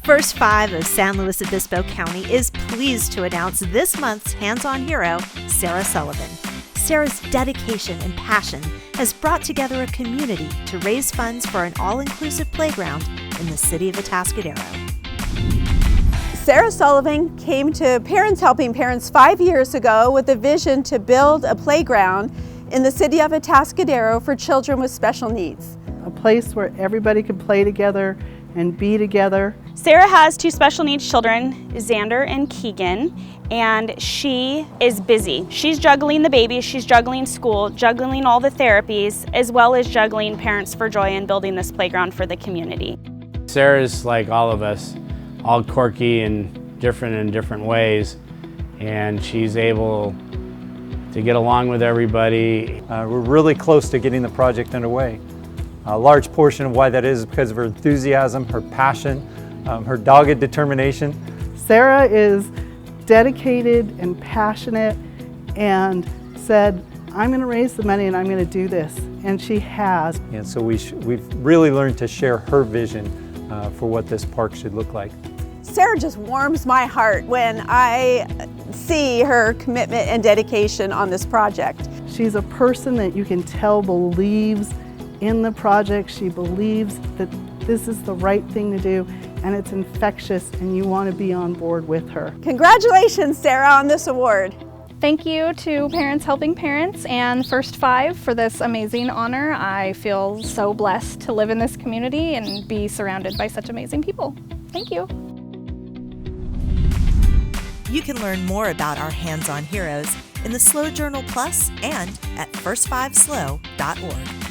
First Five of San Luis Obispo County is pleased to announce this month's hands-on hero, Sarah Sullivan. Sarah's dedication and passion has brought together a community to raise funds for an all-inclusive playground in the city of Atascadero. Sarah Sullivan came to Parents Helping Parents 5 years ago with a vision to build a playground in the city of Atascadero for children with special needs. A place where everybody could play together and be together. Sarah has 2 special needs children, Xander and Keegan, and she is busy. She's juggling the babies, she's juggling school, juggling all the therapies, as well as juggling Parents for Joy and building this playground for the community. Sarah's like all of us, all quirky and different in different ways, and she's able to get along with everybody. We're really close to getting the project underway. A large portion of why that is because of her enthusiasm, her passion, her dogged determination. Sarah is dedicated and passionate and said, I'm going to raise the money and I'm going to do this. And she has. And so we've really learned to share her vision for what this park should look like. Sarah just warms my heart when I see her commitment and dedication on this project. She's a person that you can tell believes in the project. She believes that this is the right thing to do, and it's infectious, and you want to be on board with her. Congratulations, Sarah, on this award. Thank you to Parents Helping Parents and First Five for this amazing honor. I feel so blessed to live in this community and be surrounded by such amazing people. Thank you. You can learn more about our hands-on heroes in the Slow Journal Plus and at first5slow.org.